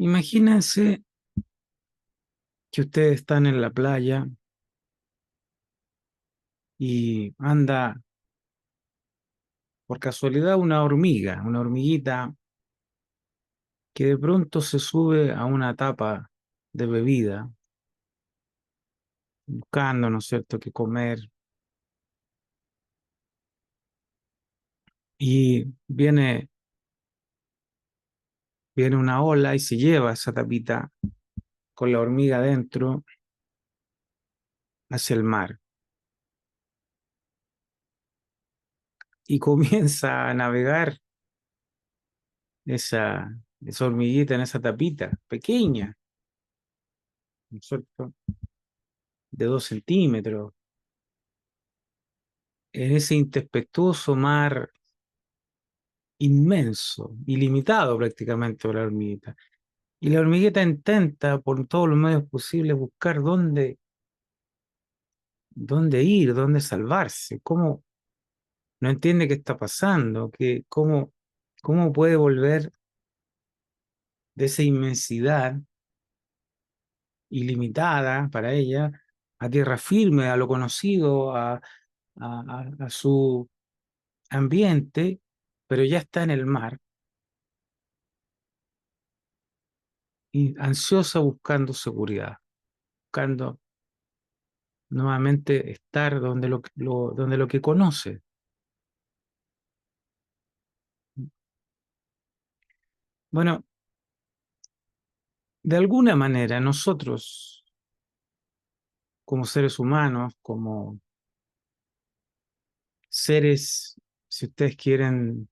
Imagínense que ustedes están en la playa y anda por casualidad una hormiguita que de pronto se sube a una tapa de bebida, buscando, ¿no es cierto?, qué comer. Y viene una ola y se lleva esa tapita con la hormiga dentro hacia el mar. Y comienza a navegar esa, esa hormiguita en esa tapita pequeña, ¿no es cierto?, de 2 centímetros, en ese intempestuoso mar inmenso, ilimitado prácticamente por la hormiguita. Y la hormiguita intenta por todos los medios posibles buscar dónde ir, dónde salvarse, cómo no entiende qué está pasando, cómo puede volver de esa inmensidad ilimitada para ella a tierra firme, a lo conocido, a su ambiente, pero ya está en el mar y ansiosa buscando seguridad, buscando nuevamente estar donde lo que conoce. Bueno, de alguna manera nosotros, como seres humanos, como seres, si ustedes quieren,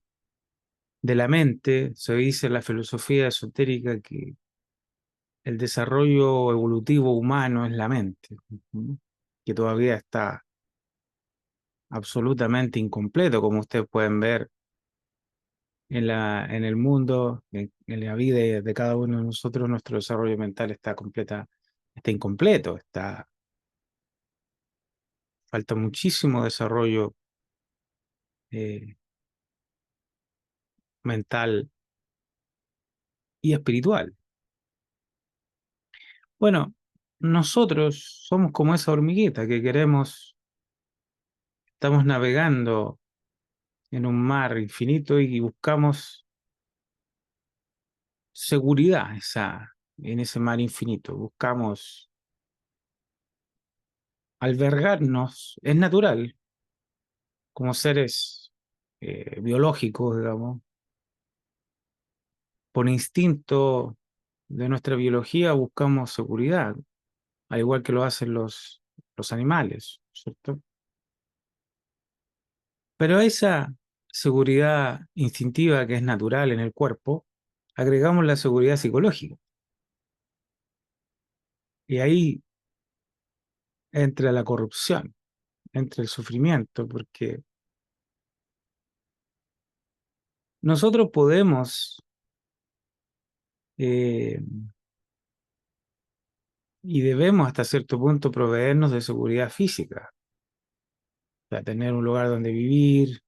de la mente, se dice en la filosofía esotérica que el desarrollo evolutivo humano es la mente, ¿no?, que todavía está absolutamente incompleto, como ustedes pueden ver en el mundo, en la vida de cada uno de nosotros. Nuestro desarrollo mental está incompleto, falta muchísimo desarrollo eh, mental y espiritual. Bueno, nosotros somos como esa hormiguita que estamos navegando en un mar infinito y buscamos seguridad en ese mar infinito. Buscamos albergarnos, es natural, como seres biológicos, digamos, por instinto de nuestra biología buscamos seguridad, al igual que lo hacen los animales, ¿cierto? Pero a esa seguridad instintiva que es natural en el cuerpo, agregamos la seguridad psicológica. Y ahí entra la corrupción, entra el sufrimiento, porque nosotros podemos eh, y debemos hasta cierto punto proveernos de seguridad física, o sea, tener un lugar donde vivir,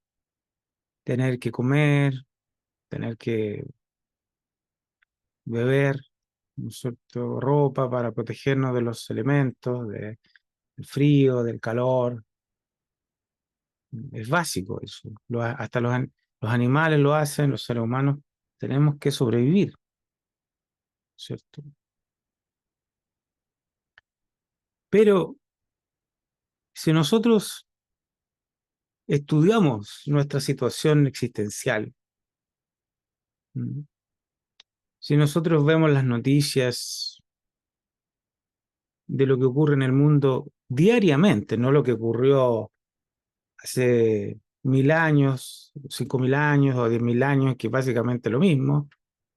tener que comer, tener que beber, ¿no es cierto?, ropa para protegernos de los elementos, del frío, del calor. Es básico eso. Hasta los animales lo hacen, los seres humanos tenemos que sobrevivir, ¿cierto? Pero si nosotros estudiamos nuestra situación existencial, ¿m? Si nosotros vemos las noticias de lo que ocurre en el mundo diariamente, no lo que ocurrió hace 1000 años, 5000 años o 10.000 años, que básicamente lo mismo: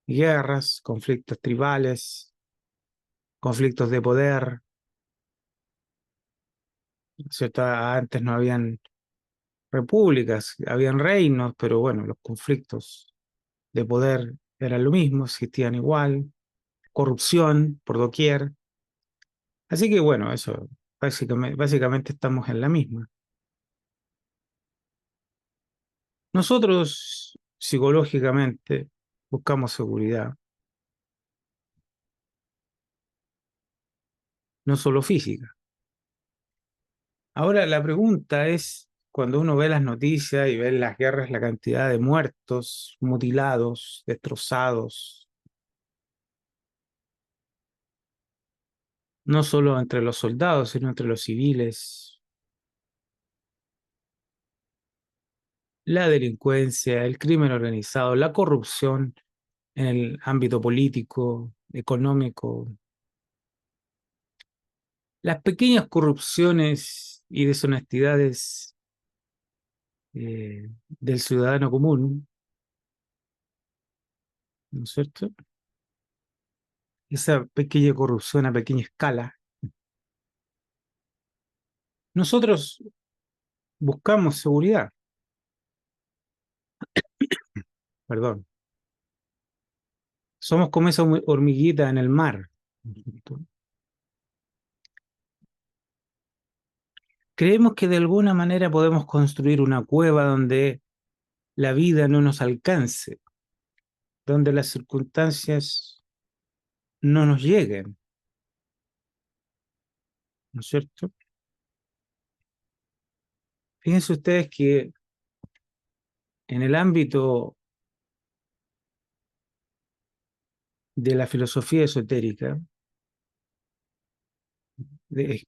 guerras, conflictos tribales, conflictos de poder, ¿cierto? Antes no habían repúblicas, habían reinos, pero bueno, los conflictos de poder eran lo mismo, existían igual, corrupción por doquier. Así que bueno, eso, básicamente estamos en la misma. Nosotros psicológicamente buscamos seguridad, no solo física. Ahora la pregunta es, cuando uno ve las noticias y ve las guerras, la cantidad de muertos, mutilados, destrozados, no solo entre los soldados, sino entre los civiles, la delincuencia, el crimen organizado, la corrupción en el ámbito político, económico, las pequeñas corrupciones y deshonestidades del ciudadano común, ¿no es cierto? Esa pequeña corrupción a pequeña escala. Nosotros buscamos seguridad, perdón. Somos como esa hormiguita en el mar. Creemos que de alguna manera podemos construir una cueva donde la vida no nos alcance, donde las circunstancias no nos lleguen, ¿no es cierto? Fíjense ustedes que en el ámbito de la filosofía esotérica,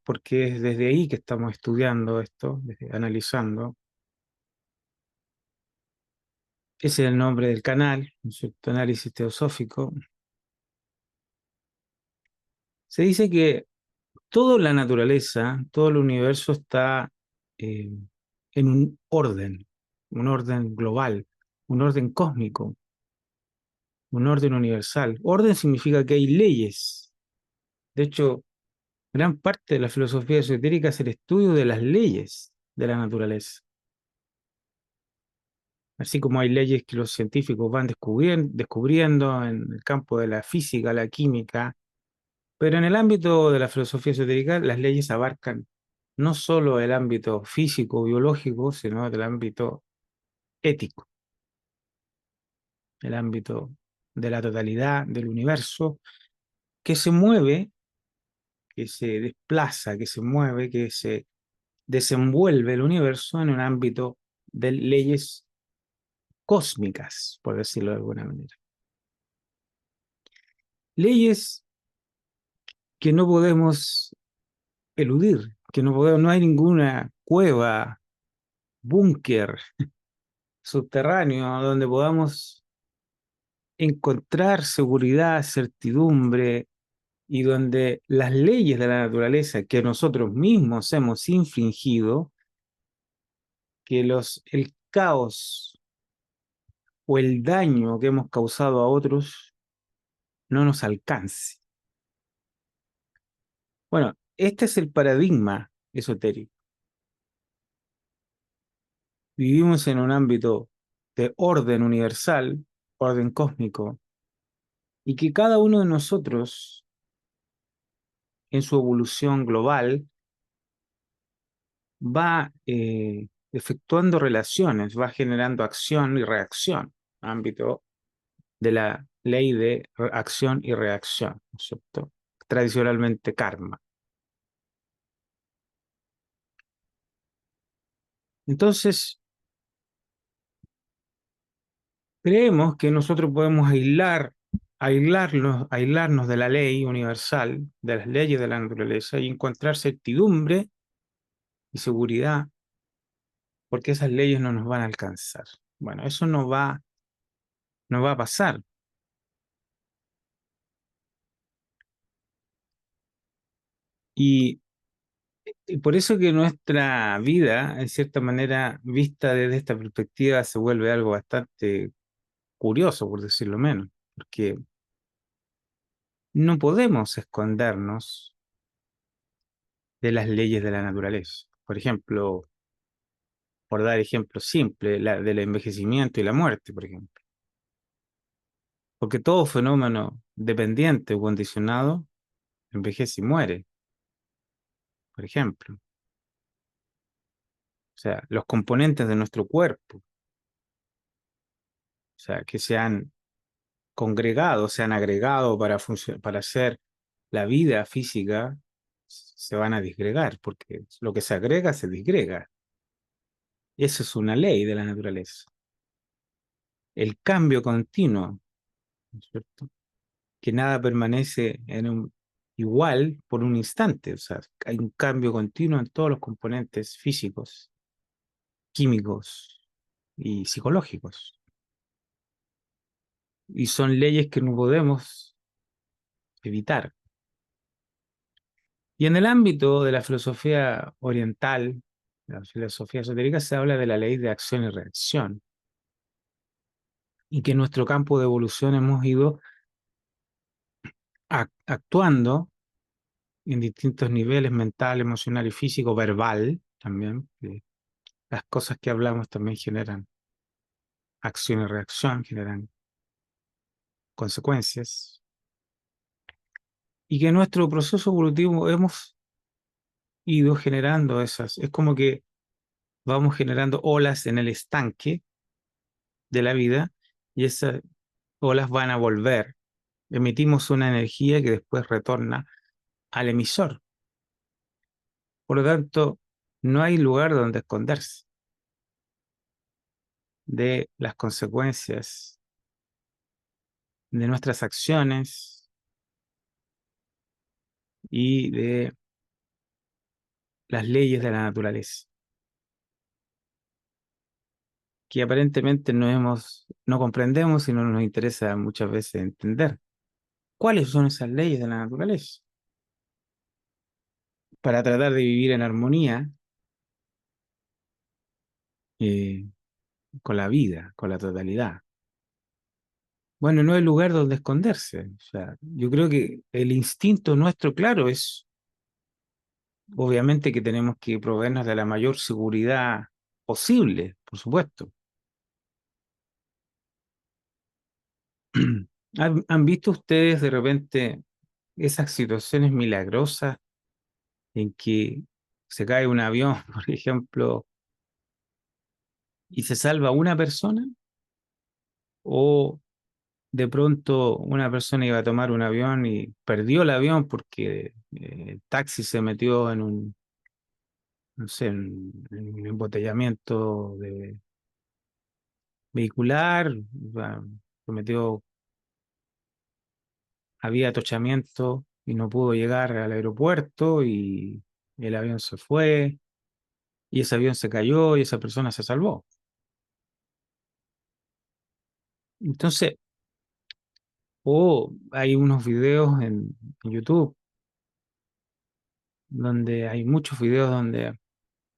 porque es desde ahí que estamos estudiando esto, analizando, ese es el nombre del canal, ¿no es cierto? Análisis teosófico. Se dice que toda la naturaleza, todo el universo está eh, en un orden global, un orden cósmico, un orden universal. Orden significa que hay leyes. De hecho, gran parte de la filosofía esotérica es el estudio de las leyes de la naturaleza. Así como hay leyes que los científicos van descubriendo en el campo de la física, la química, pero en el ámbito de la filosofía esotérica, las leyes abarcan no solo el ámbito físico, biológico, sino el ámbito ético, el ámbito de la totalidad del universo, que se mueve, que se desplaza, que se mueve, que se desenvuelve el universo en un ámbito de leyes cósmicas, por decirlo de alguna manera. Leyes que no podemos eludir, que no hay ninguna cueva, búnker subterráneo donde podamos encontrar seguridad, certidumbre y donde las leyes de la naturaleza que nosotros mismos hemos infringido, que el caos o el daño que hemos causado a otros no nos alcance. Bueno, este es el paradigma esotérico. Vivimos en un ámbito de orden universal, orden cósmico, y que cada uno de nosotros, en su evolución global, va efectuando relaciones, va generando acción y reacción, ámbito de la ley de acción y reacción, ¿no es cierto? Tradicionalmente karma. Entonces, creemos que nosotros podemos aislarnos de la ley universal, de las leyes de la naturaleza y encontrar certidumbre y seguridad, porque esas leyes no nos van a alcanzar. Bueno, eso no va a pasar. Y Y por eso que nuestra vida, en cierta manera, vista desde esta perspectiva, se vuelve algo bastante curioso, por decirlo menos, porque no podemos escondernos de las leyes de la naturaleza. Por ejemplo, por dar ejemplo simple, del envejecimiento y la muerte, por ejemplo. Porque todo fenómeno dependiente o condicionado envejece y muere, por ejemplo. O sea, los componentes de nuestro cuerpo, o sea, que se han congregado, se han agregado para hacer la vida física, se van a disgregar, porque lo que se agrega se disgrega. Esa es una ley de la naturaleza. El cambio continuo, ¿no es cierto? Que nada permanece igual por un instante. O sea, hay un cambio continuo en todos los componentes físicos, químicos y psicológicos. Y son leyes que no podemos evitar. Y en el ámbito de la filosofía oriental, la filosofía esotérica, se habla de la ley de acción y reacción, y que en nuestro campo de evolución hemos ido actuando en distintos niveles: mental, emocional y físico, verbal también. Las cosas que hablamos también generan acción y reacción, generan consecuencias, y que en nuestro proceso evolutivo hemos ido generando esas. Es como que vamos generando olas en el estanque de la vida, y esas olas van a volver. Emitimos una energía que después retorna al emisor. Por lo tanto, no hay lugar donde esconderse de las consecuencias de nuestras acciones y de las leyes de la naturaleza, que aparentemente no comprendemos y no nos interesa muchas veces entender. ¿Cuáles son esas leyes de la naturaleza? Para tratar de vivir en armonía eh, con la vida, con la totalidad. Bueno, no hay lugar donde esconderse. O sea, yo creo que el instinto nuestro, claro, es obviamente que tenemos que proveernos de la mayor seguridad posible, por supuesto. ¿Han visto ustedes de repente esas situaciones milagrosas en que se cae un avión, por ejemplo, y se salva una persona? ¿O de pronto una persona iba a tomar un avión y perdió el avión porque el taxi se metió en un, no sé, en un embotellamiento vehicular, o sea, se metió, había atochamiento y no pudo llegar al aeropuerto, y el avión se fue y ese avión se cayó y esa persona se salvó? Entonces, o hay unos videos en YouTube donde hay muchos videos donde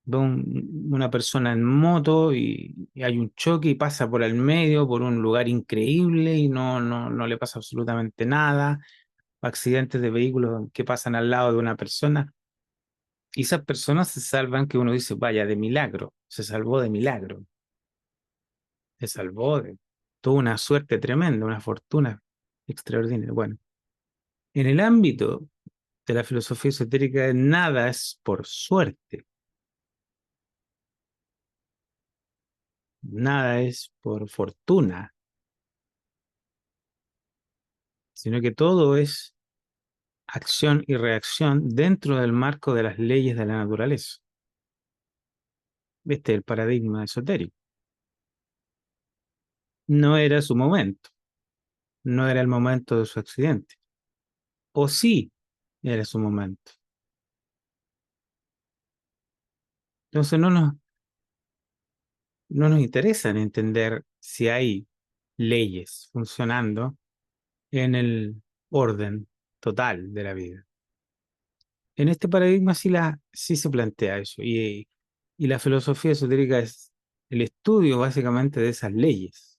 ve una persona en moto y hay un choque y pasa por el medio, por un lugar increíble, y no le pasa absolutamente nada. Accidentes de vehículos que pasan al lado de una persona, y esas personas se salvan, que uno dice, vaya, de milagro, se salvó de milagro, se salvó de tuvo una suerte tremenda, una fortuna extraordinaria. Bueno, en el ámbito de la filosofía esotérica, nada es por suerte, nada es por fortuna, sino que todo es acción y reacción dentro del marco de las leyes de la naturaleza. Este es el paradigma esotérico. No era su momento, no era el momento de su accidente, o sí era su momento. Entonces no nos interesa entender si hay leyes funcionando en el orden total de la vida. En este paradigma sí se plantea eso, y la filosofía esotérica es el estudio básicamente de esas leyes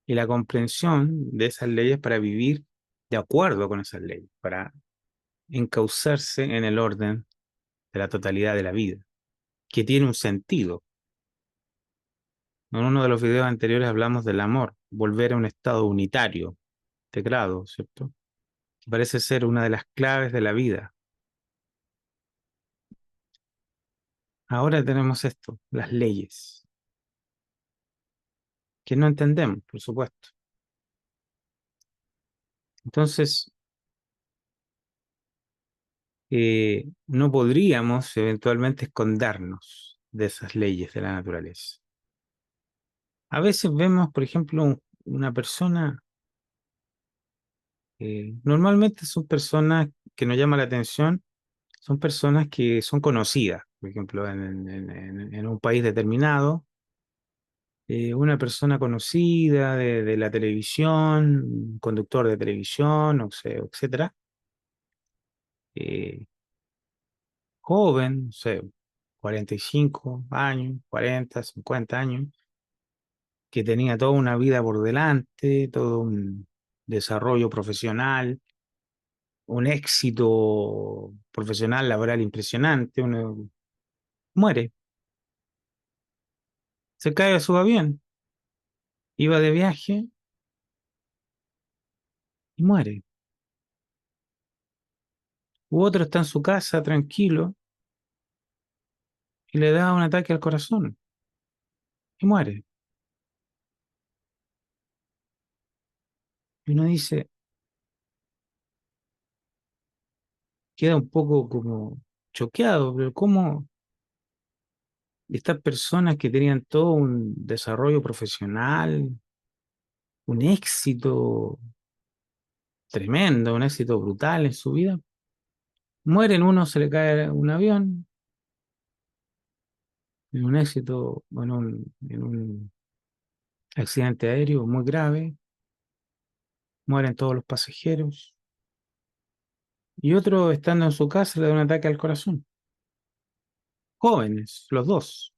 y la comprensión de esas leyes para vivir de acuerdo con esas leyes, para encauzarse en el orden de la totalidad de la vida, que tiene un sentido. En uno de los videos anteriores hablamos del amor, volver a un estado unitario, integrado, ¿cierto? Que parece ser una de las claves de la vida. Ahora tenemos esto, las leyes, que no entendemos, por supuesto. Entonces, no podríamos eventualmente escondernos de esas leyes de la naturaleza. A veces vemos, por ejemplo, una persona, normalmente son personas que nos llaman la atención, son personas que son conocidas, por ejemplo, en un país determinado, una persona conocida de la televisión, un conductor de televisión, o sea, etcétera, eh, joven, no sé, 45 años, 40, 50 años, que tenía toda una vida por delante, todo un desarrollo profesional, un éxito profesional, laboral impresionante, uno muere, se cae a su avión, iba de viaje y muere. U otro está en su casa tranquilo y le da un ataque al corazón y muere. Y uno dice, queda un poco como choqueado, pero ¿cómo estas personas que tenían todo un desarrollo profesional, un éxito tremendo, un éxito brutal en su vida, mueren, uno se le cae un avión, en un éxito, en un accidente aéreo muy grave, mueren todos los pasajeros, y otro estando en su casa le da un ataque al corazón? Jóvenes, los dos,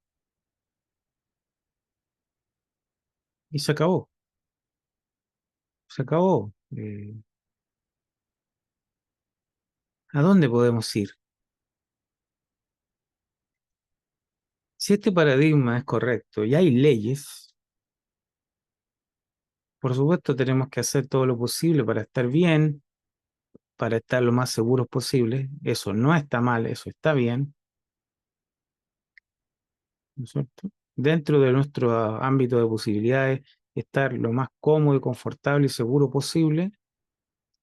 y se acabó, se acabó. ¿A dónde podemos ir? Si este paradigma es correcto y hay leyes, por supuesto tenemos que hacer todo lo posible para estar bien, para estar lo más seguros posible. Eso no está mal, eso está bien, ¿no es cierto? Dentro de nuestro ámbito de posibilidades, estar lo más cómodo y confortable y seguro posible,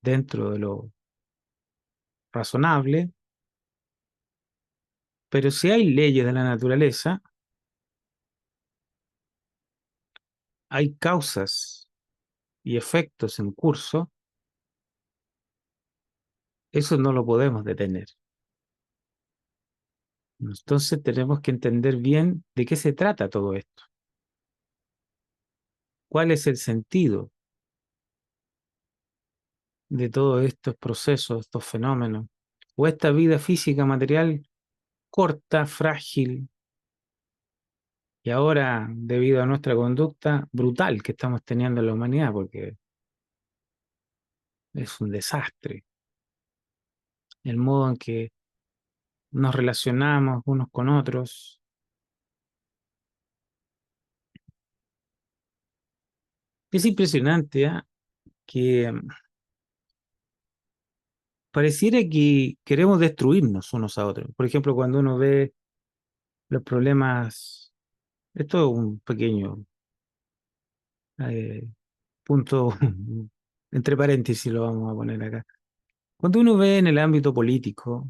dentro de lo razonable. Pero si hay leyes de la naturaleza, hay causas y efectos en curso, eso no lo podemos detener. Entonces tenemos que entender bien de qué se trata todo esto, cuál es el sentido de todos estos procesos, estos fenómenos, o esta vida física material corta, frágil, y ahora, debido a nuestra conducta brutal que estamos teniendo en la humanidad, porque es un desastre el modo en que nos relacionamos unos con otros. Es impresionante, ¿ah? Que pareciera que queremos destruirnos unos a otros. Por ejemplo, cuando uno ve los problemas, esto es un pequeño eh, punto, entre paréntesis lo vamos a poner acá. Cuando uno ve en el ámbito político,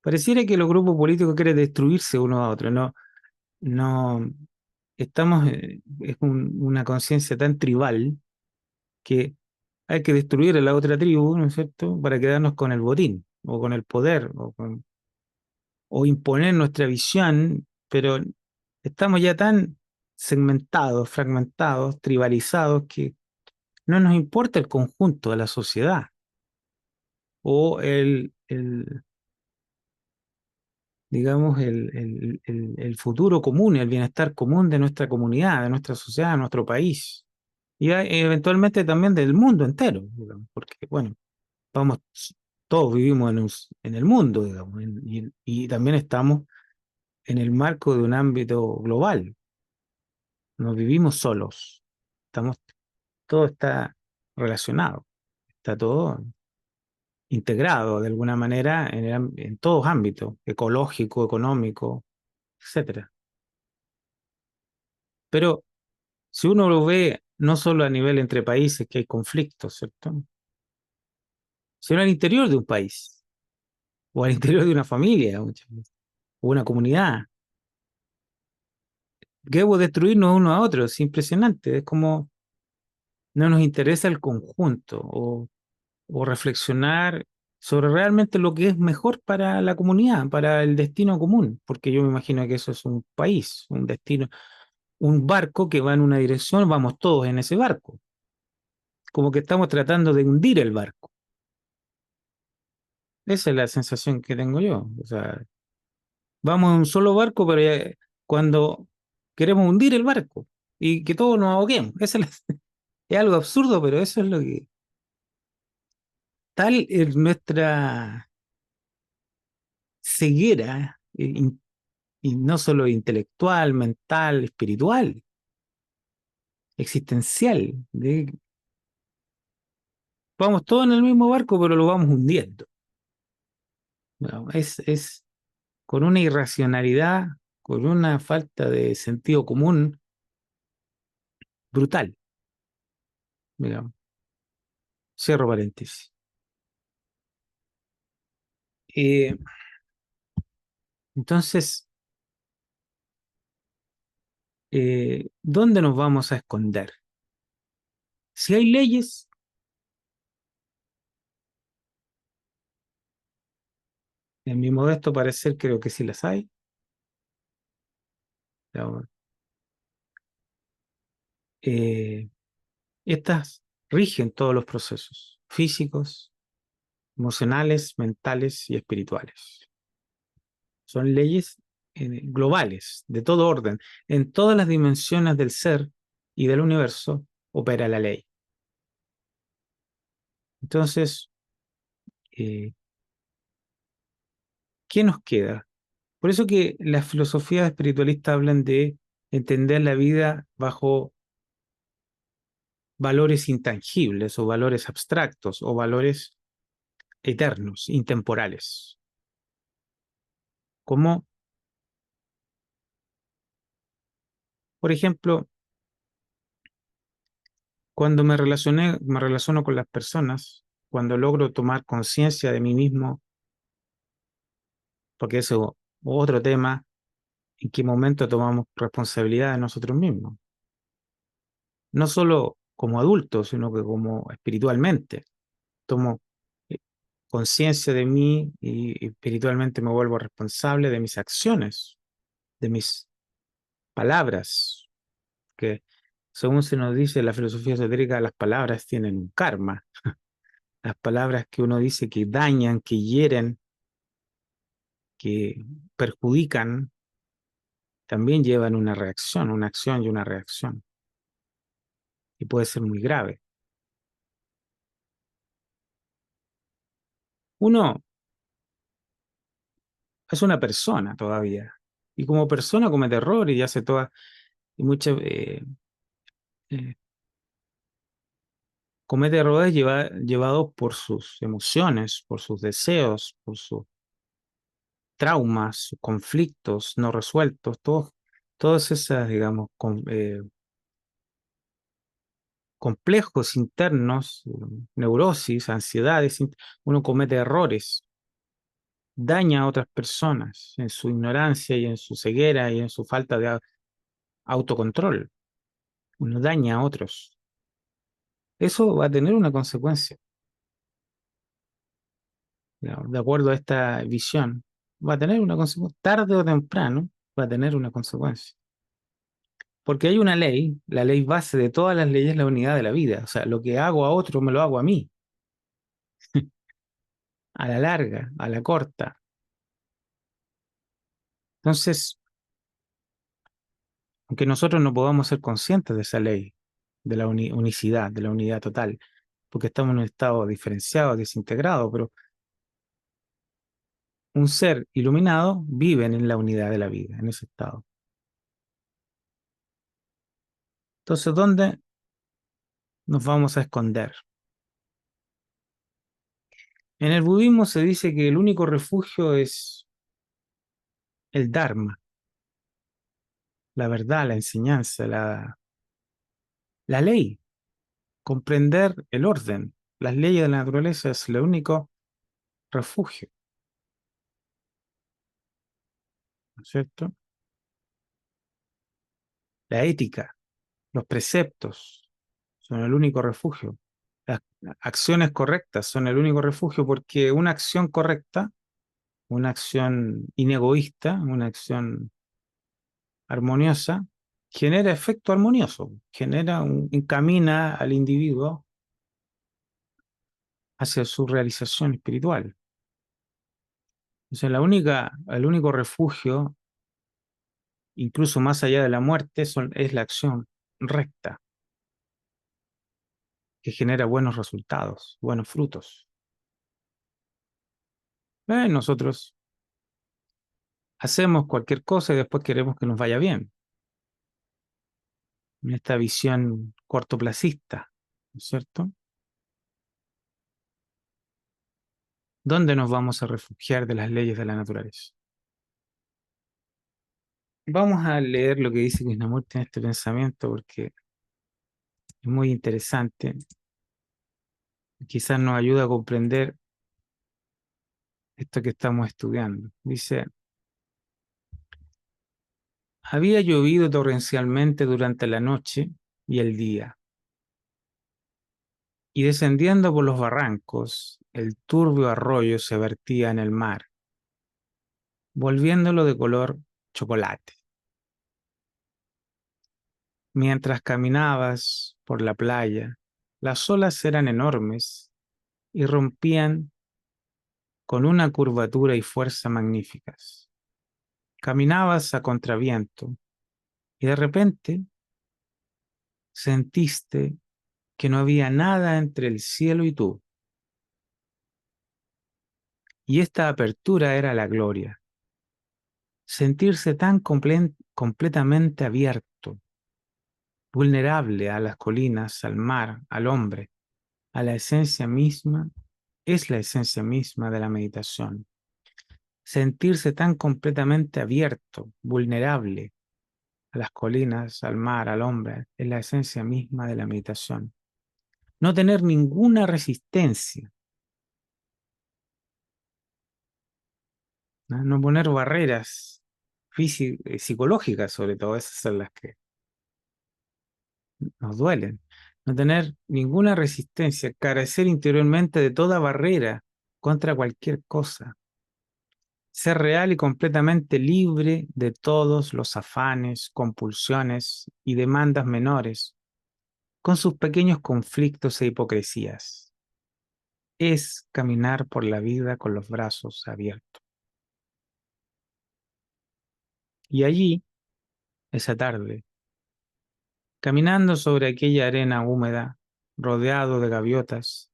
pareciera que los grupos políticos quieren destruirse unos a otros. No, no, estamos, es una conciencia tan tribal que hay que destruir a la otra tribu, ¿no es cierto?, para quedarnos con el botín, o con el poder, o imponer nuestra visión, pero estamos ya tan segmentados, fragmentados, tribalizados, que no nos importa el conjunto de la sociedad o digamos, el futuro común, el bienestar común de nuestra comunidad, de nuestra sociedad, de nuestro país y eventualmente también del mundo entero, digamos, porque, bueno, vamos, todos vivimos en el mundo, digamos, y también estamos en el marco de un ámbito global, no vivimos solos, estamos, todo está relacionado, está todo integrado de alguna manera en todos ámbitos, ecológico, económico, etcétera. Pero si uno lo ve no solo a nivel entre países que hay conflictos, ¿cierto?, sino al interior de un país. o al interior de una familia, muchas veces, o una comunidad. Queremos destruirnos unos a otros, es impresionante, es como no nos interesa el conjunto o reflexionar sobre realmente lo que es mejor para la comunidad, para el destino común, porque yo me imagino que eso es un país, un destino, un barco que va en una dirección, vamos todos en ese barco, como que estamos tratando de hundir el barco. Esa es la sensación que tengo yo. O sea, vamos en un solo barco, pero cuando queremos hundir el barco y que todos nos ahoguemos, es algo absurdo, pero eso es lo que tal es nuestra ceguera, y no solo intelectual, mental, espiritual, existencial. Vamos todos en el mismo barco, pero lo vamos hundiendo. Bueno, es con una irracionalidad, con una falta de sentido común brutal, digamos. Cierro paréntesis. Eh, entonces, ¿dónde nos vamos a esconder? Si hay leyes, en mi modesto parecer creo que sí las hay, digamos, eh, estas rigen todos los procesos físicos, emocionales, mentales y espirituales. Son leyes globales, de todo orden. En todas las dimensiones del ser y del universo opera la ley. Entonces, eh, ¿qué nos queda? Por eso que las filosofías espiritualistas hablan de entender la vida bajo valores intangibles o valores abstractos o valores eternos, intemporales. Como, por ejemplo, cuando me relaciono con las personas, cuando logro tomar conciencia de mí mismo, porque eso es otro tema, en qué momento tomamos responsabilidad de nosotros mismos, no solo como adultos, sino que como espiritualmente. Tomo eh, conciencia de mí y espiritualmente me vuelvo responsable de mis acciones, de mis palabras, que según se nos dice en la filosofía esotérica, las palabras tienen un karma. Las palabras que uno dice que dañan, que hieren, que perjudican, también llevan una reacción, una acción y una reacción. Y puede ser muy grave. Uno es una persona todavía. Y como persona comete errores y hace todas, y muchas, eh, comete errores llevados por sus emociones, por sus deseos, por sus traumas, sus conflictos no resueltos, todas esas, digamos, complejos internos, neurosis, ansiedades, uno comete errores, daña a otras personas en su ignorancia y en su ceguera y en su falta de autocontrol. Uno daña a otros. Eso va a tener una consecuencia, ¿no? De acuerdo a esta visión, va a tener una consecuencia, tarde o temprano va a tener una consecuencia. Porque hay una ley, la ley base de todas las leyes es la unidad de la vida. O sea, lo que hago a otro me lo hago a mí, a la larga, a la corta. Entonces, aunque nosotros no podamos ser conscientes de esa ley, de la unicidad, de la unidad total, porque estamos en un estado diferenciado, desintegrado, pero un ser iluminado vive en la unidad de la vida, en ese estado. Entonces, ¿dónde nos vamos a esconder? En el budismo se dice que el único refugio es el Dharma, la verdad, la enseñanza, la ley, comprender el orden. Las leyes de la naturaleza es el único refugio. ¿no es cierto? La ética, los preceptos son el único refugio. Las acciones correctas son el único refugio porque una acción correcta, una acción inegoísta, una acción armoniosa, genera efecto armonioso, encamina al individuo hacia su realización espiritual. Entonces, el único refugio, incluso más allá de la muerte, es la acción recta, que genera buenos resultados, buenos frutos. Nosotros hacemos cualquier cosa y después queremos que nos vaya bien. En esta visión cortoplacista, ¿no es cierto? ¿Dónde nos vamos a refugiar de las leyes de la naturaleza? Vamos a leer lo que dice Krishnamurti en este pensamiento porque es muy interesante. Quizás nos ayuda a comprender esto que estamos estudiando. Dice, había llovido torrencialmente durante la noche y el día, y descendiendo por los barrancos, el turbio arroyo se vertía en el mar, volviéndolo de color chocolate. Mientras caminabas por la playa, las olas eran enormes y rompían con una curvatura y fuerza magníficas. Caminabas a contraviento y de repente sentiste que no había nada entre el cielo y tú. Y esta apertura era la gloria. Sentirse tan completamente abierto, vulnerable a las colinas, al mar, al hombre, a la esencia misma, es la esencia misma de la meditación. Sentirse tan completamente abierto, vulnerable a las colinas, al mar, al hombre, es la esencia misma de la meditación. No tener ninguna resistencia, ¿no? No poner barreras psicológicas, sobre todo, esas son las que nos duelen. No tener ninguna resistencia, carecer interiormente de toda barrera contra cualquier cosa. Ser real y completamente libre de todos los afanes, compulsiones y demandas menores, con sus pequeños conflictos e hipocresías. Es caminar por la vida con los brazos abiertos. Y allí, esa tarde, caminando sobre aquella arena húmeda, rodeado de gaviotas,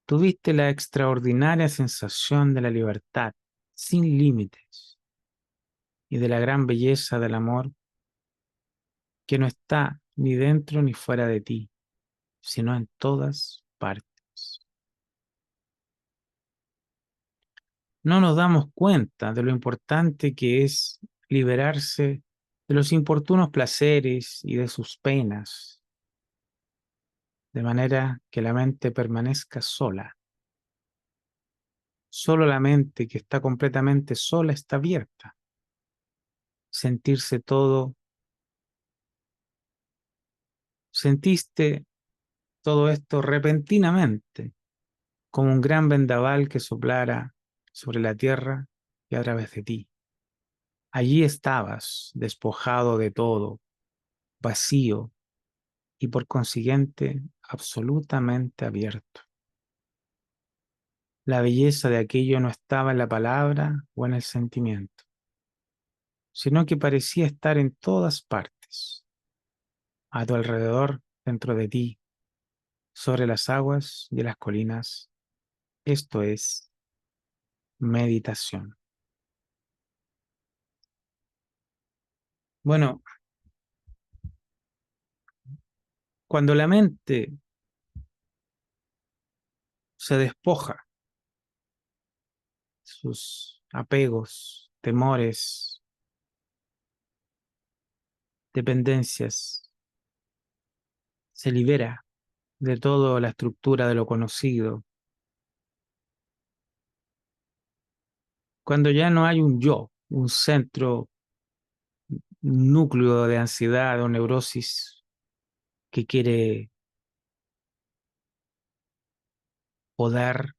tuviste la extraordinaria sensación de la libertad sin límites y de la gran belleza del amor que no está ni dentro ni fuera de ti, sino en todas partes. No nos damos cuenta de lo importante que es liberarse de los importunos placeres y de sus penas, de manera que la mente permanezca sola. Solo la mente que está completamente sola está abierta. Sentirse todo, sentiste todo esto repentinamente, como un gran vendaval que soplara sobre la tierra y a través de ti. Allí estabas, despojado de todo, vacío y por consiguiente absolutamente abierto. La belleza de aquello no estaba en la palabra o en el sentimiento, sino que parecía estar en todas partes, a tu alrededor, dentro de ti, sobre las aguas y las colinas. Esto es meditación. Bueno, cuando la mente se despoja sus apegos, temores, dependencias, se libera de toda la estructura de lo conocido, cuando ya no hay un yo, un centro, un núcleo de ansiedad o neurosis que quiere poder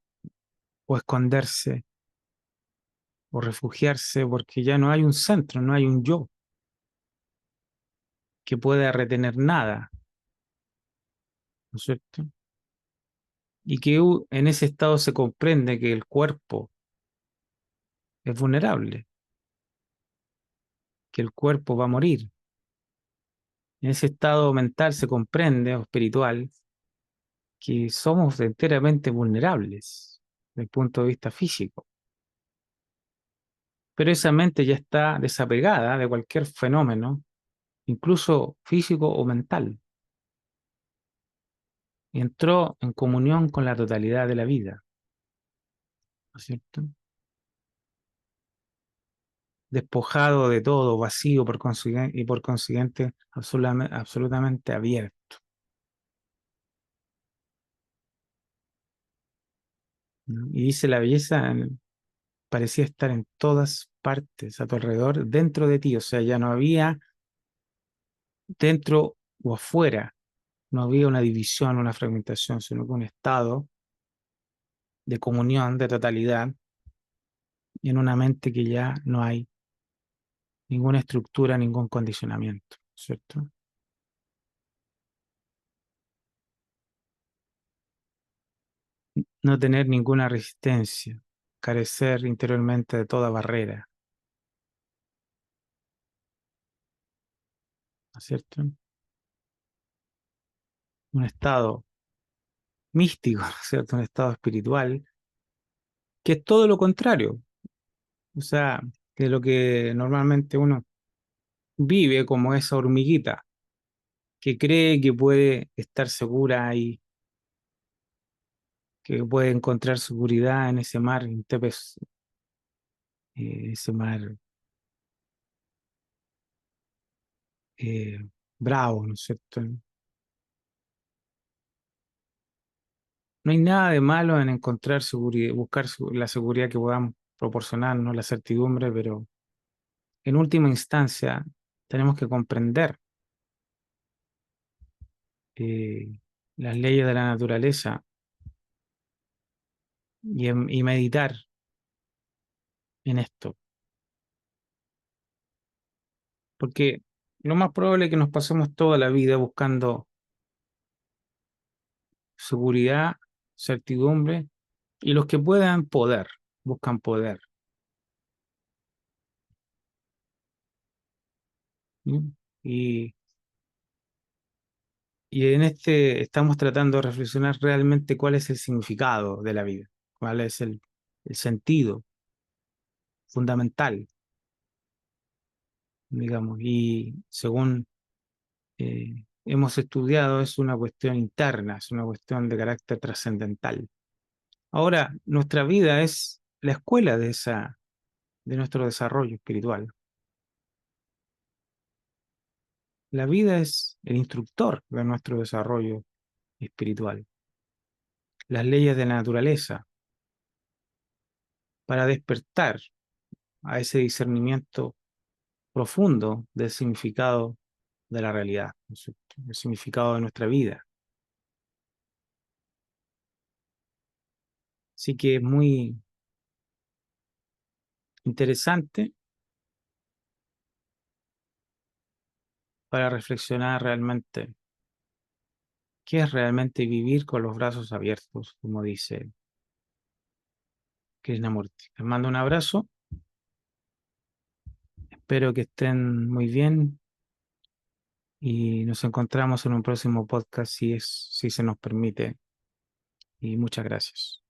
o esconderse o refugiarse porque ya no hay un centro, no hay un yo que pueda retener nada, ¿no es cierto? Y que en ese estado se comprende que el cuerpo es vulnerable, que el cuerpo va a morir. En ese estado mental se comprende, o espiritual, que somos enteramente vulnerables desde el punto de vista físico. Pero esa mente ya está desapegada de cualquier fenómeno, incluso físico o mental, y entró en comunión con la totalidad de la vida, ¿no es cierto? Despojado de todo, vacío y por consiguiente absolutamente abierto, ¿no? Y dice la belleza parecía estar en todas partes a tu alrededor, dentro de ti, o sea, ya no había dentro o afuera, no había una división, una fragmentación, sino que un estado de comunión, de totalidad, en una mente que ya no hay ninguna estructura, ningún condicionamiento, ¿cierto? No tener ninguna resistencia, carecer interiormente de toda barrera, ¿no es cierto? Un estado místico, ¿no es cierto? Un estado espiritual, que es todo lo contrario, o sea, que lo que normalmente uno vive como esa hormiguita que cree que puede estar segura y que puede encontrar seguridad en ese mar, ese mar eh, bravo, ¿no es cierto? No hay nada de malo en encontrar seguridad, buscar la seguridad que podamos proporcionarnos, la certidumbre, pero en última instancia tenemos que comprender eh, las leyes de la naturaleza y meditar en esto, porque lo más probable es que nos pasemos toda la vida buscando seguridad, certidumbre, y los que puedan poder, buscan poder. ¿Sí? Y, y en este estamos tratando de reflexionar realmente cuál es el significado de la vida, cuál es el sentido fundamental, digamos, y según hemos estudiado es una cuestión interna, es una cuestión de carácter trascendental. Ahora, nuestra vida es la escuela de nuestro desarrollo espiritual. La vida es el instructor de nuestro desarrollo espiritual. Las leyes de la naturaleza para despertar a ese discernimiento profundo del significado de la realidad, ¿no es cierto? El significado de nuestra vida. Así que es muy interesante para reflexionar realmente qué es realmente vivir con los brazos abiertos, como dice Krishnamurti. Les mando un abrazo, espero que estén muy bien y nos encontramos en un próximo podcast si se nos permite. Y muchas gracias.